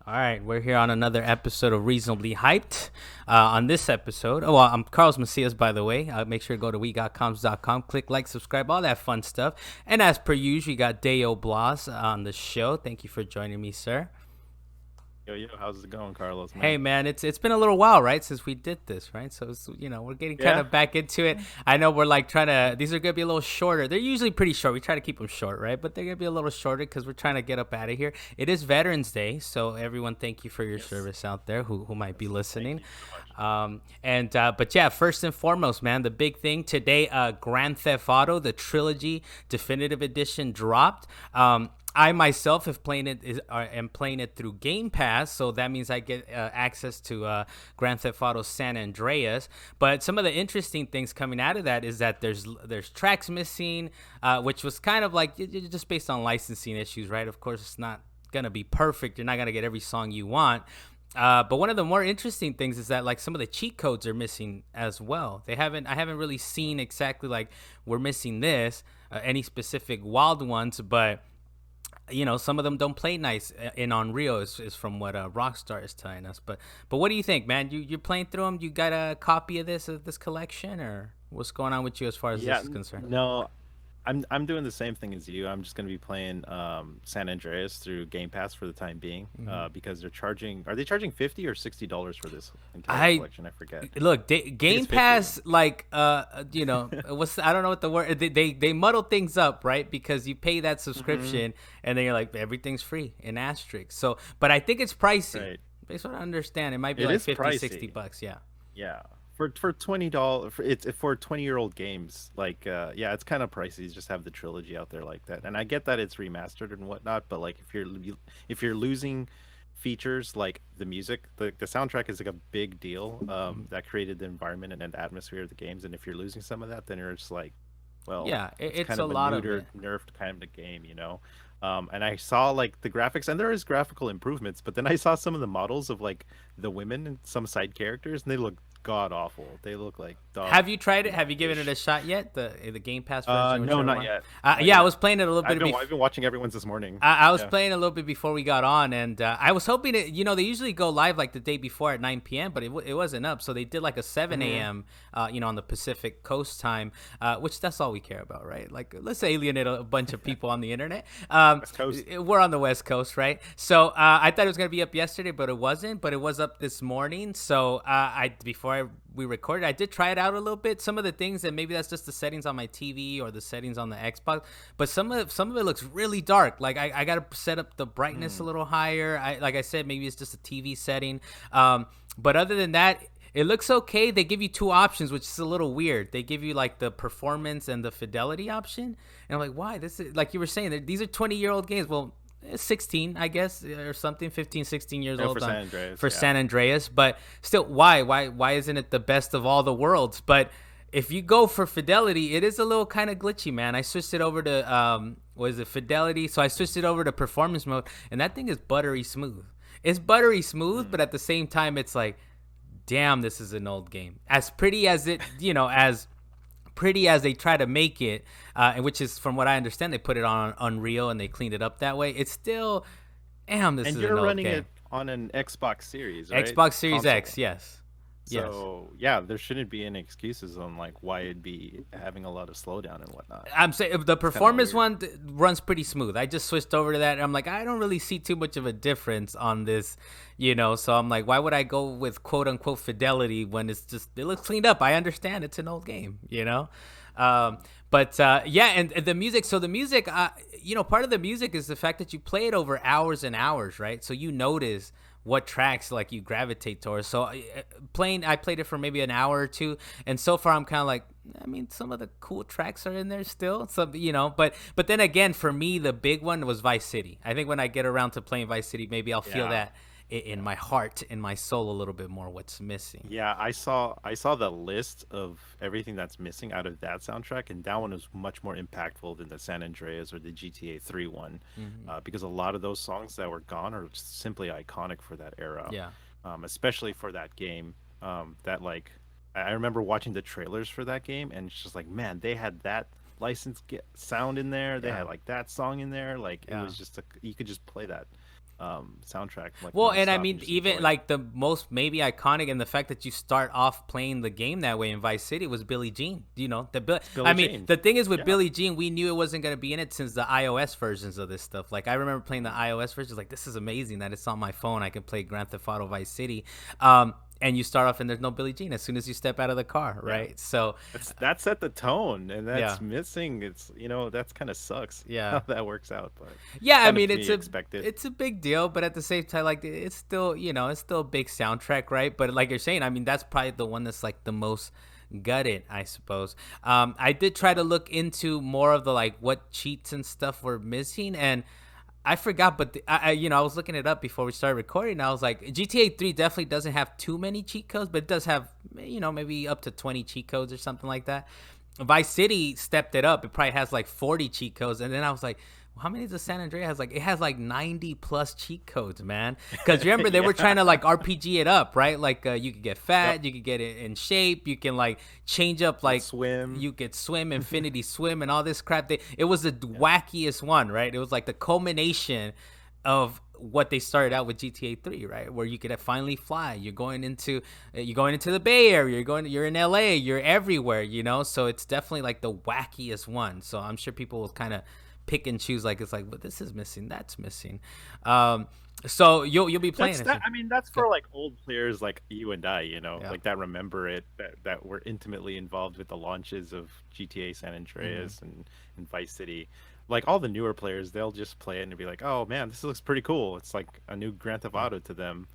All right, we're here on another episode of Reasonably Hyped. On this episode, I'm Carlos Macias, by the way. Make sure to go to wegotcoms.com, click like, subscribe, all that fun stuff. And as per usual, you got Deo Blas on the show. Thank you for joining me, sir. Yo, how's it going, Carlos, Hey man? man, it's been a little while, right, since we did this, right? So we're getting kind Yeah. of back into it. I know we're like trying to. These are gonna be a little shorter. They're usually pretty short. We try to keep them short, right? But they're gonna be a little shorter because we're trying to get up out of here. It is Veterans Day, so everyone, thank you for your Yes. service out there who might be Yes. Thank listening. you so much. And but yeah, first and foremost, man, the big thing today, Grand Theft Auto, the Trilogy Definitive Edition dropped. I myself have playing it am playing it through Game Pass, so that means I get access to Grand Theft Auto San Andreas. But some of the interesting things coming out of that is that there's tracks missing, which was kind of like just based on licensing issues, right? Of course, it's not gonna be perfect. You're not gonna get every song you want. But one of the more interesting things is that like some of the cheat codes are missing as well. I haven't really seen exactly like we're missing this, any specific wild ones, but some of them don't play nice in Unreal is from what Rockstar is telling us. But what do you think, man? You're playing through them. You got a copy of this collection, or what's going on with you as far as Yeah, this is concerned? no, I'm doing the same thing as you. I'm just gonna be playing San Andreas through Game Pass for the time being, because they're charging. Are they charging $50 or $60 for this entire I collection? I forget. Look, I think Game it's 50. Pass, like what's I don't know what the word they muddle things up, right? Because you pay that Hmm. subscription and then you're like everything's free in asterisk. So, but I think it's pricey. Right. Based on what I understand, it might be It like is 50, 60 pricey. bucks. Yeah. Yeah. For $20, it's for 20-year-old games. Like, yeah, it's kind of pricey to just have the trilogy out there like that. And I get that it's remastered and whatnot, but like if you're losing features like the music, the soundtrack is like a big deal. That created the environment and the atmosphere of the games. And if you're losing some of that, then you're just like, well, Yeah, it's it's kind a of a lot of neutered, it. nerfed kind of a game. And I saw like the graphics, and there is graphical improvements, but then I saw some of the models of like the women and some side characters, and they look god awful. They look like dog Have you tried it? Have you given it a fish. shot yet? The Game Pass version, No, whichever not one. yet, not Yeah, I yet. was playing it a little bit. I've been watching everyone's this morning. I was Yeah. playing a little bit before we got on, and I was hoping it. They usually go live like the day before at 9 p.m., but it wasn't up. So they did like a 7 Hmm. a.m. On the Pacific Coast time, which that's all we care about, right? Like let's alienate a bunch of people on the internet. West Coast. We're on the West Coast, right? So I thought it was gonna be up yesterday, but it wasn't. But it was up this morning. So we recorded, I did try it out a little bit. Some of the things, and maybe that's just the settings on my TV or the settings on the Xbox, but some of it looks really dark. Like I gotta set up the brightness a Hmm. little higher. Like I said, maybe it's just a TV setting. But other than that, it looks okay. They give you two options, which is a little weird. They give you like the performance and the fidelity option, and I'm like, why? This is like you were saying. These are 20-year-old games. Well, 16 I guess, or something, 15, 16 years Yeah, old for on San Andreas. for Yeah. San Andreas, but still, why isn't it the best of all the worlds? But if you go for fidelity, it is a little kind of glitchy, man. I switched it over to was it fidelity, so I switched it over to performance mode, and that thing is buttery smooth. It's buttery smooth, but Hmm. at the same time it's like, damn, this is an old game. As pretty as it, as pretty as they try to make it, and which is from what I understand, they put it on Unreal and they cleaned it up that way. It's still, damn, this And is an you're old running game. it on an Xbox Series, right? Xbox Series X, Console. yes, yes. So yeah, there shouldn't be any excuses on like why it'd be having a lot of slowdown and whatnot. I'm saying the It's kind of performance weird. one runs pretty smooth. I just switched over to that, and I'm like, I don't really see too much of a difference on this, So I'm like, why would I go with quote unquote fidelity when it looks cleaned up? I understand it's an old game. Um, but yeah, and the music. So the music, part of the music is the fact that you play it over hours and hours, right? So you notice what tracks like you gravitate towards. So I played it for maybe an hour or two, and so far I'm kind of like, I mean, some of the cool tracks are in there still. Some, but then again, for me, the big one was Vice City. I think when I get around to playing Vice City, maybe I'll feel Yeah. that in my heart, in my soul, a little bit more. What's missing? Yeah, I saw the list of everything that's missing out of that soundtrack, and that one was much more impactful than the San Andreas or the GTA 3 one, Hmm. because a lot of those songs that were gone are just simply iconic for that era, Yeah, especially for that game. That like I remember watching the trailers for that game, and it's just like, man, they had that sound in there, they yeah, had like that song in there, like it yeah. was just you could just play that. soundtrack like Well, and I nonstop and mean, just even enjoy it. like the most maybe iconic, and the fact that you start off playing the game that way in Vice City was Billie Jean. You know, It's I Billie mean, Jean. the thing is with Yeah. Billie Jean, we knew it wasn't gonna be in it since the iOS versions of this stuff. Like I remember playing the iOS versions, like this is amazing that it's on my phone. I can play Grand Theft Auto Vice City. And you start off and there's no Billie Jean as soon as you step out of the car, Yeah. right? So, That set the tone, and yeah, that's missing. It's that's kind of sucks how yeah. that works out, but Yeah, I kind of mean to it's be a expected. it's a big deal, but at the same time, like it's still it's still a big soundtrack, right? But like you're saying, I mean that's probably the one that's like the most gutted, I suppose. I did try to look into more of the like what cheats and stuff were missing, and I forgot, but I was looking it up before we started recording. And I was like, GTA 3 definitely doesn't have too many cheat codes, but it does have maybe up to 20 cheat codes or something like that. Vice City stepped it up. It probably has like 40 cheat codes. And then I was like, well, how many does San Andreas has? Like, it has like 90 plus cheat codes, man. Because remember, they were trying Yeah. to like RPG it up, right? Like, you could get Yep. fat, you could get it in shape, you can like change up, Could like, swim. you could swim, infinity swim, and all this crap. It was the Yeah. wackiest one, right? It was like the culmination of what they started out with GTA 3, right? Where you could finally fly. You're going into the Bay Area. You're in LA. You're everywhere, So it's definitely like the wackiest one. So I'm sure people will kind of pick and choose. Like it's like, but this is missing. That's missing. So you'll be playing That's it. that. I mean, that's Okay. for like old players like you and I, Yeah. like that remember it, that were intimately involved with the launches of GTA San Mm-hmm. Andreas and Vice City. Like all the newer players, they'll just play it and be like, "Oh man, this looks pretty cool." It's like a new Grand Theft Yeah. Auto to them.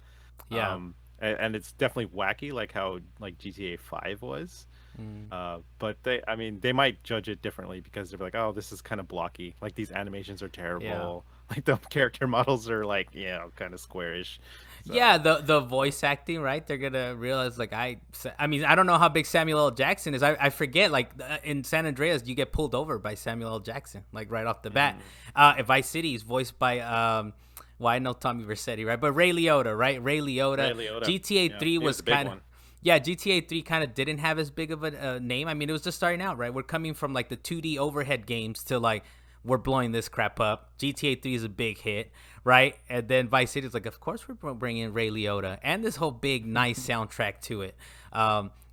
Yeah. And it's definitely wacky, like how like GTA 5 was. Mm. But I mean, they might judge it differently because they're like, "Oh, this is kind of blocky. Like these animations are Yeah. terrible. Like the character models are like, kind of squarish." Yeah, So, the voice acting, right? They're gonna realize like I mean I don't know how big Samuel L. Jackson is. I forget like in San Andreas you get pulled over by Samuel L. Jackson like right off the bat. mm, Vice City is voiced by well I know Tommy Vercetti, right? But Ray Liotta, right? Ray Liotta. Ray Liotta, GTA yeah, 3 he was was the big kind of one. yeah, GTA 3 kind of didn't have as big of a name. I mean, it was just starting out, right? We're coming from like the 2D overhead games to like we're blowing this crap up. GTA 3 is a big hit, right? And then Vice City is like, of course we're bringing Ray Liotta and this whole big nice soundtrack to it.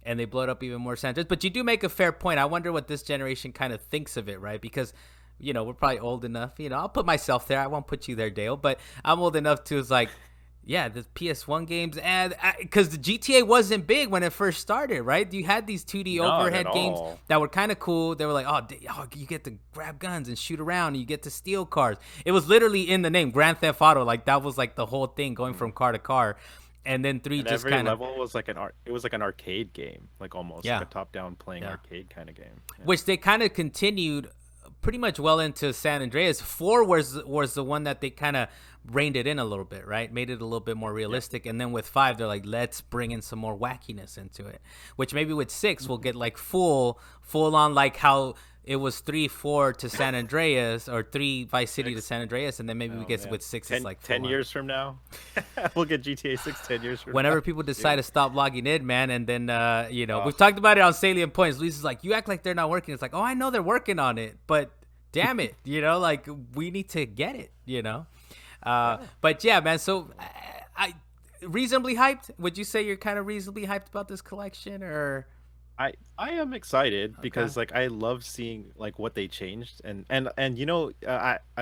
And they blow it up even more soundtracks. But you do make a fair point. I wonder what this generation kind of thinks of it, right? Because we're probably old enough. I'll put myself there. I won't put you there, Dale. But I'm old enough to, it's like, yeah, the PS1 games, and because the GTA wasn't big when it first started, right? You had these 2D Not at overhead games all. that were kind of cool. They were like, oh, you get to grab guns and shoot around, and you get to steal cars. It was literally in the name, Grand Theft Auto. Like that was like the whole thing, going Mm. from car to car, and then three And just every kind of level was like it was like an arcade game, like almost like yeah, a top-down playing yeah. arcade kind of game. Yeah. Which they kind of continued pretty much well into San Andreas. 4 was the one that they kind of reined it in a little bit, right? Made it a little bit more Yep. realistic. And then with 5, they're like, let's bring in some more wackiness into it. Which maybe with 6 we'll get like full on like how it was 3, 4 to San Andreas, or 3 Vice City to Six. San Andreas, and then maybe we Oh get man. with 6 it's 10, like 10 full on. years from now, we'll get GTA 6 10 years from now. Whenever people decide Dude. to stop logging in, man, and then Oh, we've talked about it on Salient Points. Luis is like, you act like they're not working. It's like, oh, I know they're working on it, but damn it, like we need to get it. yeah. But yeah, man. So I reasonably hyped. Would you say you're kind of reasonably hyped about this collection, or I am excited okay? because like I love seeing like what they changed and I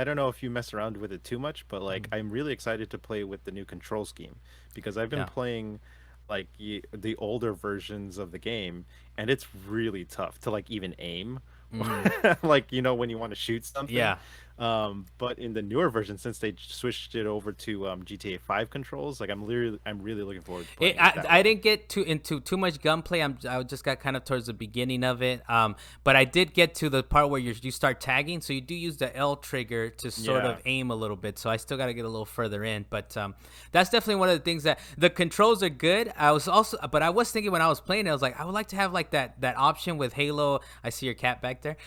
don't know if you mess around with it too much, but like Mm, I'm really excited to play with the new control scheme because I've been yeah. playing like the older versions of the game, and it's really tough to like even aim Mm, like when you want to shoot something. yeah. But in the newer version, since they switched it over to GTA 5 controls, like I'm really looking forward to It, playing it I, that I way. didn't get into too much gunplay. I just got kind of towards the beginning of it. But I did get to the part where you start tagging. So you do use the L trigger to sort Yeah. of aim a little bit. So I still got to get a little further in. But that's definitely one of the things that the controls are good. But I was thinking when I was playing it, I was like, I would like to have like that option with Halo. I see your cat back there.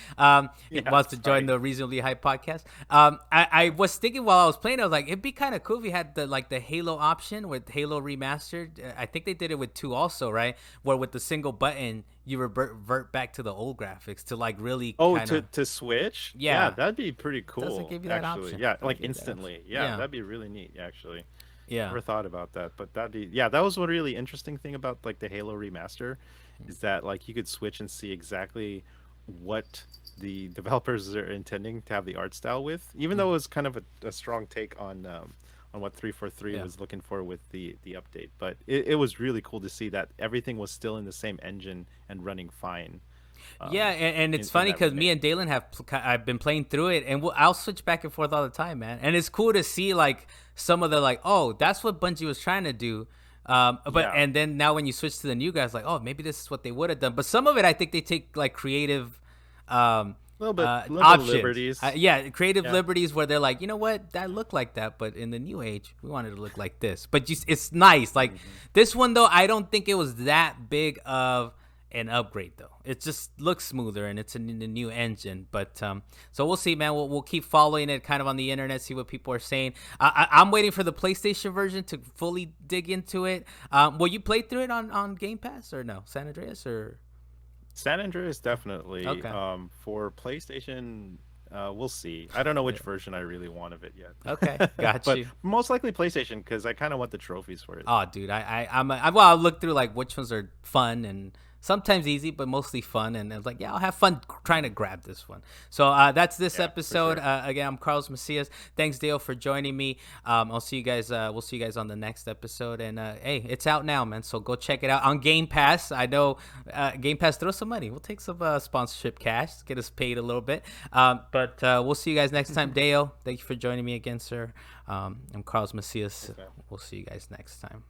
He Yeah, wants to join sorry. the Reasonably Hype podcast. I was thinking while I was playing, I was like, it'd be kind of cool if you had the Halo option with Halo Remastered. I think they did it with 2 also, right? Where with the single button you revert back to the old graphics to like really Oh, kind of, to switch? Yeah, yeah. that'd be pretty Doesn't cool, give you that actually. option. Yeah, Doesn't like give you that option. instantly. Yeah, Yeah, that'd be really neat, actually. yeah. Never thought about that, but that'd be yeah, that was one really interesting thing about like the Halo remaster is that like you could switch and see exactly what the developers are intending to have the art style with, even though it was kind of a strong take on what 343 Yeah. was looking for with the update. But it was really cool to see that everything was still in the same engine and running fine Yeah, um and it's in funny that because remake. me and Dalen I've been playing through it, and I'll switch back and forth all the time, man. And it's cool to see like some of the like, oh, that's what Bungie was trying to do. But Yeah, and then now when you switch to the new guys, like, oh, maybe this is what they would have done. But some of it, I think they take like creative a little bit of options. liberties. Yeah, creative Yeah. liberties where they're like, you know what, that looked like that, but in the new age, we wanted to look like this. But it's nice. Like Hmm. this one though, I don't think it was that big of an upgrade though. It just looks smoother and it's in the new engine. But so we'll see, man. We'll keep following it kind of on the internet, see what people are saying. I'm waiting for the PlayStation version to fully dig into it. Will you play through it on Game Pass or no? San Andreas or San Andreas definitely. okay, For PlayStation, we'll see. I don't know which yeah. version I really want of it Okay, yet, got but you. most likely PlayStation because I kind of want the trophies for it. Oh, dude, well, I'll look through like which ones are fun and sometimes easy, but mostly fun. And I was like, yeah, I'll have fun trying to grab this one. So that's this Yeah, for episode. sure. Again, I'm Carlos Macias. Thanks, Dale, for joining me. I'll see you guys. We'll see you guys on the next episode. And hey, it's out now, man. So go check it out on Game Pass. I know Game Pass, throw some money. We'll take some sponsorship cash, get us paid a little bit. But we'll see you guys next time. Dale, thank you for joining me again, sir. I'm Carlos Macias. Thanks, man. We'll see you guys next time.